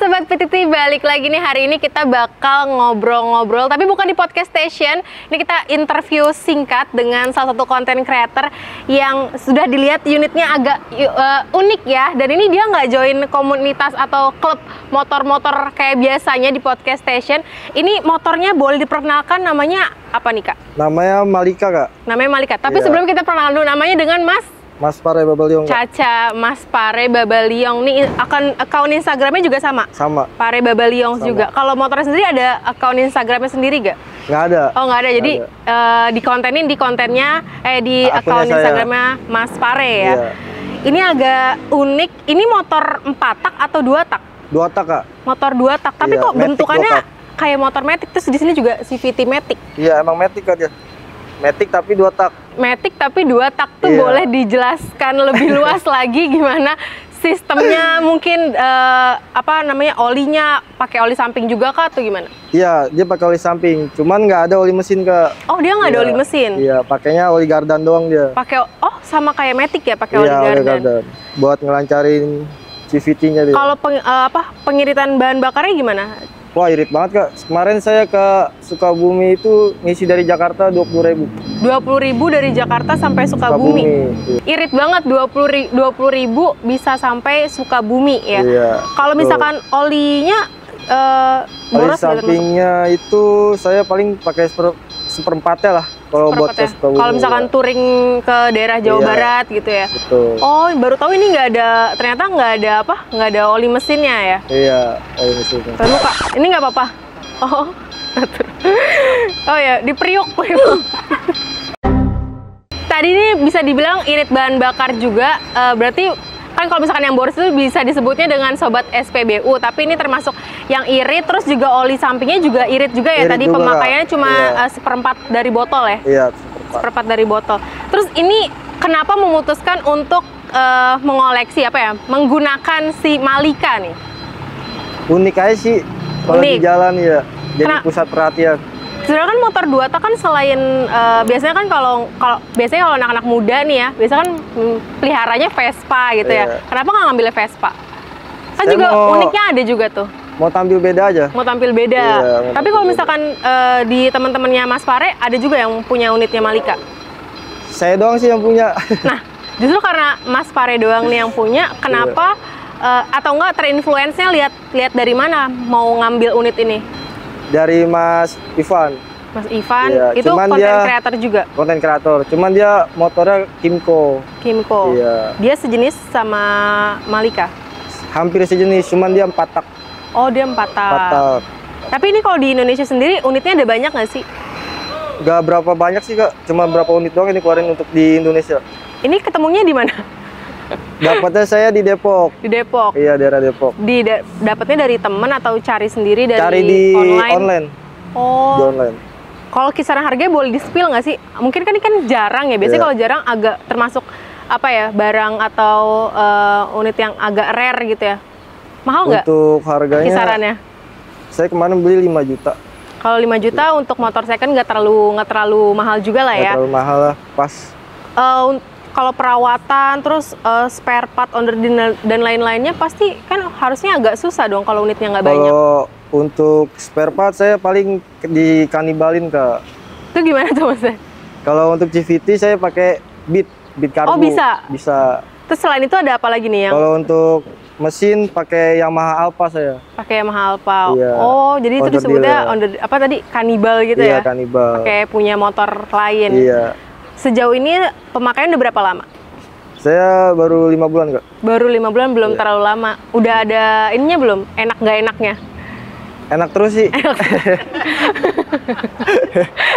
Sobat PTT, balik lagi nih. Hari ini kita bakal ngobrol-ngobrol, tapi bukan di podcast station. Ini kita interview singkat dengan salah satu konten creator yang sudah dilihat unitnya agak unik ya. Dan ini dia nggak join komunitas atau klub motor-motor kayak biasanya di podcast station. Ini motornya boleh diperkenalkan namanya apa nih Kak? Namanya Malika Kak. Namanya Malika, tapi sebelum kita perkenalan dulu namanya dengan Mas Pare Babaliong. Caca, Mas Pare Babaliong. Nih akun Instagramnya juga sama? Sama. Pare Babaliong juga. Kalau motornya sendiri ada akun Instagramnya sendiri gak? Nggak ada. Oh nggak ada. Jadi dikontenin di kontennya, di akun Instagramnya Mas Pare ya. Iya. Ini agak unik. Ini motor 4 tak atau 2 tak? 2 tak Kak. Motor 2 tak. Tapi Iya, kok Matic bentukannya 2 tak. kayak motor Matic. Terus di sini juga CVT Matic. Iya emang Matic Kak dia. Matic tapi 2 tak. Matic tapi 2 tak tuh Iya. boleh dijelaskan lebih luas lagi gimana sistemnya, mungkin olinya pakai oli samping juga Kak atau gimana? Iya dia pakai oli samping, cuman nggak ada oli mesin Kak. Oh dia nggak ada oli mesin? Iya pakainya oli gardan doang dia. Pakai sama kayak Matic ya, pakai oli gardan. Buat ngelancarin CVT-nya dia. Kalau pengiritan bahan bakarnya gimana? Wah irit banget Kak. Kemarin saya ke Sukabumi itu ngisi dari Jakarta 20.000. 20.000 dari Jakarta sampai Sukabumi. Irit banget, 20.000 bisa sampai Sukabumi ya. Iya, kalau misalkan olinya oli sampingnya itu saya paling pakai seperempatnya lah kalau buat ke Sukabumi. Kalau misalkan touring ke daerah Jawa Barat gitu ya. Betul. Oh baru tahu ini ternyata nggak ada oli mesinnya ya. Iya oli mesinnya. Lalu Kak, ini nggak apa-apa. Oh ya, di Priuk. Tadi ini bisa dibilang irit bahan bakar juga, berarti kan kalau misalkan yang boros itu bisa disebutnya dengan sobat SPBU, tapi ini termasuk yang irit, terus juga oli sampingnya juga irit juga ya. Tadi pemakaiannya cuma seperempat dari botol ya? Iya, seperempat dari botol. Terus ini kenapa memutuskan untuk mengoleksi menggunakan si Malika nih? Unik aja sih kalau di jalan ya, jadi pusat perhatian. Sebenarnya kan motor 2 tak kan selain biasanya kan kalau anak-anak muda nih ya, biasanya kan peliharanya Vespa gitu ya. Kenapa nggak ngambilnya Vespa? Kan juga uniknya ada juga tuh. Mau tampil beda aja. Mau tampil beda. Iya, tapi kalau misalkan di teman-temannya Mas Pare ada juga yang punya unitnya Malika. Saya doang sih yang punya. Nah, justru karena Mas Pare doang nih yang punya, kenapa atau enggak terinfluence-nya lihat dari mana mau ngambil unit ini? Dari Mas Ivan. Mas Ivan, iya, itu konten kreator juga? Konten kreator, cuman dia motornya Kymco. Kymco? Iya. Dia sejenis sama Malika? Hampir sejenis, cuman dia 4 tak. Oh dia 4 tak. 4 tak. Tapi ini kalau di Indonesia sendiri, unitnya ada banyak nggak sih? Gak berapa banyak sih Kak, cuma berapa unit doang ini keluarin untuk di Indonesia. Ini ketemunya di mana? Dapatnya saya di Depok. Di Depok? Iya, daerah Depok. Dapatnya dari temen atau cari sendiri dari cari di online? Oh. Di online. Kalau kisaran harganya boleh di-spill nggak sih? Mungkin kan ini kan jarang ya. Biasanya kalau jarang agak termasuk barang atau unit yang agak rare gitu ya. Mahal nggak? Untuk harganya kisarannya? Saya kemarin beli 5 juta. Kalau 5 juta untuk motor second nggak terlalu mahal juga lah ya. Nggak terlalu mahal lah, pas. Kalau perawatan, terus spare part, order dan lain-lainnya pasti kan harusnya agak susah dong kalau unitnya nggak banyak. Kalau untuk spare part saya paling dikanibalin Kak. Itu gimana tuh Mas? Kalau untuk CVT saya pakai Beat Cargo. Oh bisa? Bisa. Terus selain itu ada apa lagi nih yang? Kalau untuk mesin pakai Yamaha Alpha saya. Pakai Yamaha Alpha. Iya. Oh jadi itu disebutnya kanibal gitu ya? Iya kanibal. Pakai punya motor lain. Iya. Sejauh ini pemakaian udah berapa lama? Saya baru 5 bulan Kak. Baru 5 bulan, belum terlalu lama. Udah ada ininya belum? Enak nggak enaknya? Enak terus sih.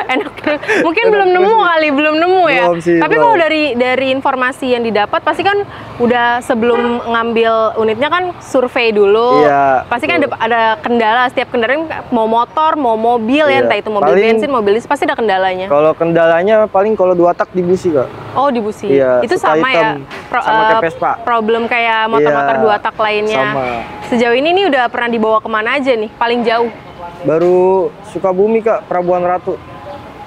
Enak terus. Mungkin belum nemu kali, belum nemu ya. Tapi kalau dari informasi yang didapat pasti kan udah sebelum ngambil unitnya kan survei dulu. Iya. Pasti kan ada kendala, setiap kendaraan mau motor, mau mobil ya, entah itu mobil bensin, mobil listrik pasti ada kendalanya. Kalau kendalanya paling kalau 2 tak di busi Kak. Oh di busi. Iya, itu sama hitam. Ya. Sama kayak Vespa. Problem kayak motor-motor 2 tak lainnya. Sama. Sejauh ini nih udah pernah dibawa kemana aja nih? Paling jauh? Baru Sukabumi Kak, Prabuan Ratu.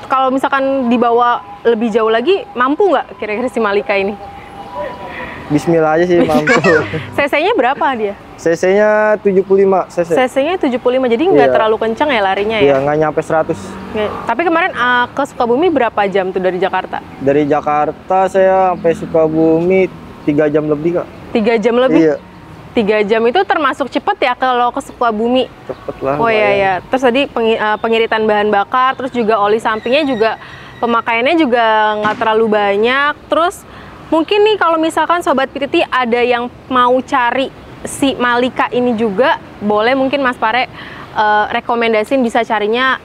Kalau misalkan dibawa lebih jauh lagi, mampu nggak kira-kira si Malika ini? Bismillah aja sih mampu. CC-nya berapa dia? CC-nya 75 cc. CC-nya 75, jadi nggak Iya. terlalu kencang ya larinya Iya, ya? nggak nyampe 100. Oke. Tapi kemarin ke Sukabumi berapa jam tuh dari Jakarta? Dari Jakarta saya sampai Sukabumi 3 jam lebih, Kak. 3 jam lebih? Iya, 3 jam itu termasuk cepet ya kalau ke Sukabumi? cepet lah. Oh iya lumayan. ya. Terus tadi pengiritan bahan bakar, terus juga oli sampingnya juga pemakaiannya juga nggak terlalu banyak. Terus mungkin nih kalau misalkan Sobat PTT ada yang mau cari si Malika ini juga, boleh mungkin Mas Pare rekomendasiin bisa carinya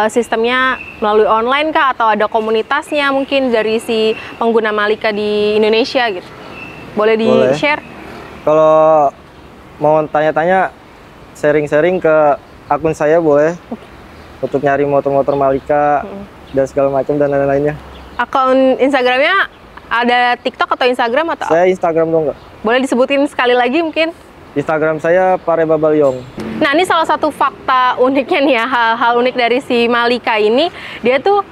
sistemnya melalui online kah, atau ada komunitasnya mungkin dari si pengguna Malika di Indonesia gitu. Boleh Boleh. di-share? Kalau mau tanya-tanya, sharing-sharing ke akun saya boleh. Untuk nyari motor-motor Malika dan segala macam dan lain-lainnya. Akun Instagramnya ada TikTok atau Instagram atau? Saya Instagram dong, Kak. Boleh disebutin sekali lagi mungkin? Instagram saya Parebabalyong. Nah, ini salah satu fakta uniknya nih ya, hal-hal unik dari si Malika ini, dia tuh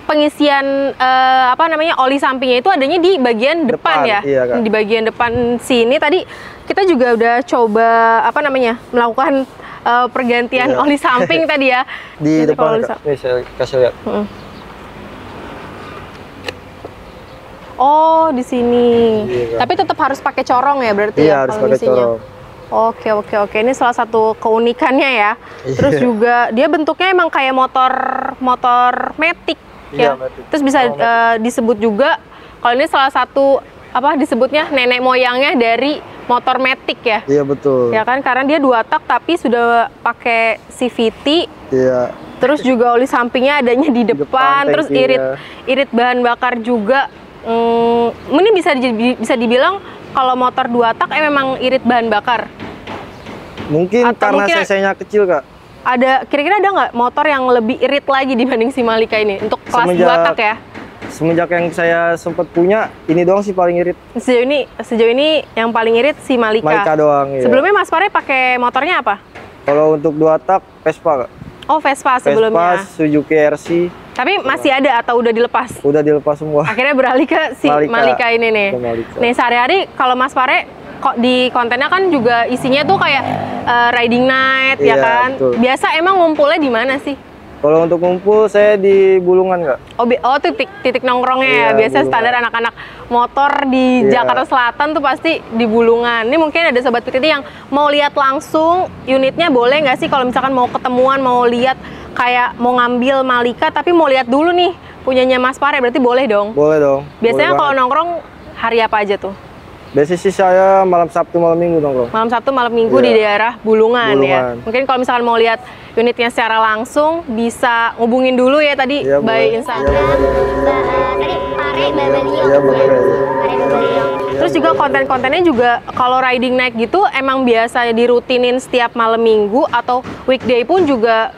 pengisian oli sampingnya itu adanya di bagian depan ya. Iya, Kak. Di bagian depan sini tadi kita juga udah coba melakukan pergantian Iya. oli samping tadi ya. Di Jadi kalau depan, oli Kak. Nih saya kasih lihat. Oh, di sini. Iya, Kak. Tapi tetap harus pakai corong ya berarti Iya, ya harus kalau pakai ngisinya? corong. Oke. Ini salah satu keunikannya ya. Iya. Terus juga dia bentuknya emang kayak motor matic ya. Iya, matic. Terus bisa disebut juga kalau ini salah satu disebutnya nenek moyangnya dari motor matic ya. Iya, betul. Ya kan, karena dia 2 tak tapi sudah pakai CVT. Iya. Terus juga oli sampingnya adanya di depan, terus tangkinya. irit bahan bakar juga. Ini bisa dibilang kalau motor 2 tak memang irit bahan bakar. Mungkin Atau karena mungkin cc-nya kecil, Kak. Kira-kira ada nggak motor yang lebih irit lagi dibanding si Malika ini untuk kelas 2 tak ya? Semenjak yang saya sempat punya, ini doang sih paling irit. Sejauh ini yang paling irit si Malika. Malika doang, iya. Sebelumnya Mas Pare pakai motornya apa? Kalau untuk 2 tak, Vespa, Kak. Oh, Vespa sebelumnya. Vespa, Suzuki RC, Tapi masih ada atau udah dilepas? udah dilepas semua. Akhirnya beralih ke si Malika ini nih. Ke Malika. Nih sehari-hari kalau Mas Pare kok di kontennya kan juga isinya tuh kayak riding night ya Iya, kan. betul. Biasa emang ngumpulnya di mana sih? Kalau untuk ngumpul, saya di Bulungan, Kak. Oh, titik nongkrongnya ya. Iya, Biasa Bulungan. standar anak-anak motor di Iya. Jakarta Selatan tuh pasti di Bulungan. Ini mungkin ada Sobat PTT yang mau lihat langsung unitnya, boleh nggak sih kalau misalkan mau ketemuan, mau lihat kayak mau ngambil Malika tapi mau lihat dulu nih punyanya Mas Pare, berarti boleh dong? Boleh dong. Biasanya boleh kalau banget. nongkrong hari apa aja tuh? Biasanya sih saya malam Sabtu, malam Minggu nongkrong. Malam Sabtu, malam Minggu Iya. di daerah Bulungan ya. Bulungan. Mungkin kalau misalkan mau lihat unitnya secara langsung bisa ngubungin dulu ya tadi Iya, by boleh. Instagram. Iya, boleh. Terus juga konten-kontennya juga kalau riding night gitu emang biasa dirutinin setiap malam Minggu atau weekday pun juga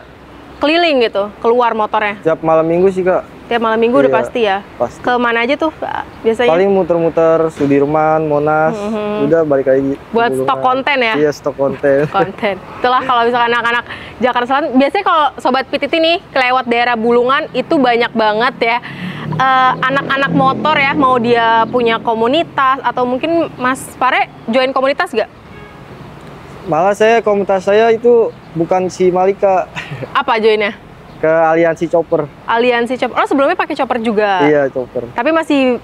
keliling gitu, keluar motornya. Tiap malam Minggu sih, Kak. Tiap malam Minggu udah Iya, pasti ya. pasti. Ke mana aja tuh biasanya? Paling muter-muter Sudirman, Monas, udah balik lagi. ke Buat Bulungan. stok konten ya? Iya, stok konten. Konten. Itulah kalau misalkan anak-anak Jakarta Selatan, biasanya kalau Sobat PTT nih kelewat daerah Bulungan itu banyak banget ya anak-anak motor ya, mau dia punya komunitas atau mungkin Mas Pare join komunitas gak? Malah komunitas saya itu bukan si Malika, Apa joinnya? ke Aliansi Chopper. Aliansi Chopper. Oh, sebelumnya pakai Chopper juga. Iya, Chopper. Tapi masih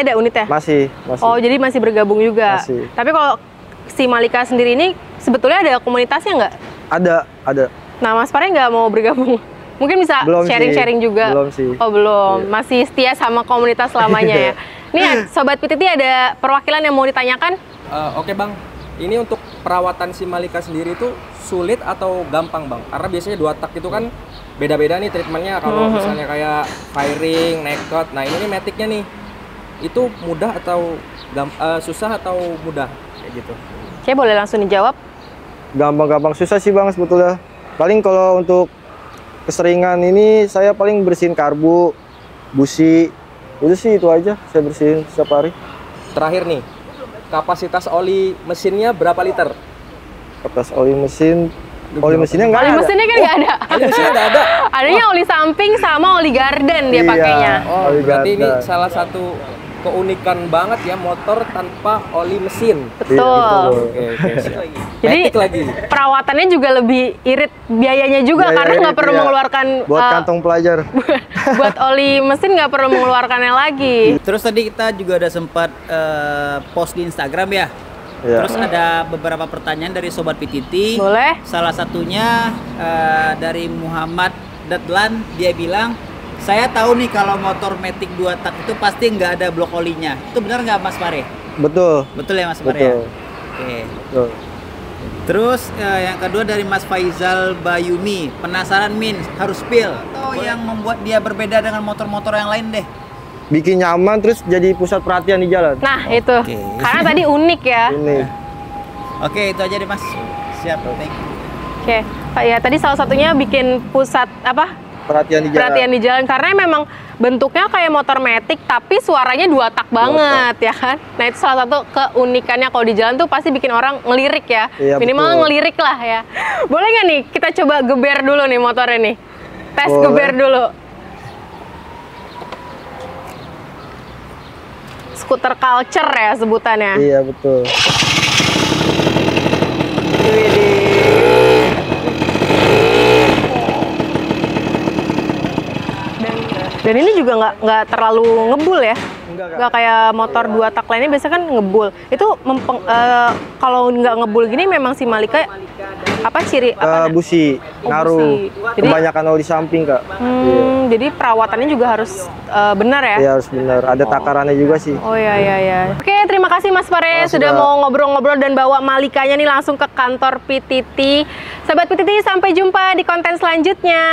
ada unit ya? Masih. Oh, jadi masih bergabung juga. Masih. Tapi kalau si Malika sendiri ini sebetulnya ada komunitasnya nggak? Ada. Nah, Mas Pare nggak mau bergabung? Mungkin bisa Belum sharing-sharing sih. juga. Belum sih. Oh, belum. Iya. Masih setia sama komunitas selamanya ya. Nih, Sobat PTT ada perwakilan yang mau ditanyakan? Oke Bang, ini untuk perawatan si Malika sendiri itu sulit atau gampang Bang? Karena biasanya 2 tak itu kan beda-beda nih treatmentnya. Kalau misalnya kayak firing, naked, nah ini nih matic-nya nih, itu mudah atau susah atau mudah kayak gitu? Saya boleh langsung dijawab? Gampang-gampang, susah sih Bang sebetulnya. Paling kalau untuk keseringan ini saya paling bersihin karbu, busi. Udah sih itu aja saya bersihin setiap hari. Terakhir nih, kapasitas oli mesinnya berapa liter? Kertas oli mesin, oli mesinnya nggak Oli ada. mesinnya kan nggak ada. Oli mesinnya nggak ada. Adanya oli samping sama oli garden dia Iya. pakainya. Oh, Oli berarti ini gardan. salah satu keunikan banget ya motor tanpa oli mesin. Betul. Oke, siap. Jadi Matic lagi. perawatannya juga lebih irit biayanya juga Biaya karena nggak irit, perlu iya. mengeluarkan Buat kantong pelajar. buat oli mesin nggak perlu mengeluarkannya lagi. Terus tadi kita juga ada sempat post di Instagram ya. Iya. Terus ada beberapa pertanyaan dari Sobat PTT. Boleh? Salah satunya dari Muhammad Dadlan, dia bilang, saya tahu nih kalau motor Matic 2 tak itu pasti nggak ada blok olinya. Itu benar nggak Mas Pare? Betul. Betul ya Mas Pare? Betul. Oke. Betul. Terus yang kedua dari Mas Faizal Bayumi, penasaran Min, harus spill atau yang membuat dia berbeda dengan motor-motor yang lain deh? Bikin nyaman terus jadi pusat perhatian di jalan. Nah itu, Oke. karena tadi unik ya. Ini. Oke, itu aja deh Mas. Siap, thank you. Oke, ya tadi salah satunya bikin pusat apa? Perhatian di jalan. Perhatian di jalan karena memang bentuknya kayak motor Matic tapi suaranya 2 tak banget ya kan. Nah itu salah satu keunikannya kalau di jalan tuh pasti bikin orang ngelirik ya. Iya, Minimal betul. ngelirik lah ya. Boleh nggak nih kita coba geber dulu nih motornya nih. Tes Boleh. geber dulu. Skuter culture ya sebutannya. Iya betul. Dan ini juga nggak terlalu ngebul ya. Enggak, Nggak kayak motor 2 tak lainnya biasanya kan ngebul. Itu kalau nggak ngebul gini memang si Malika apa ciri apa? Busi, Oh, ngaruh. busi. Jadi- Kebanyakan oli samping kak. Iya. Jadi perawatannya juga harus benar ya. Iya harus benar. Ada takarannya juga sih. Oh ya ya ya. Oke, terima kasih Mas Pare Makasih, sudah Kak. mau ngobrol-ngobrol dan bawa Malikanya nih langsung ke kantor PTT. Sahabat PTT, sampai jumpa di konten selanjutnya.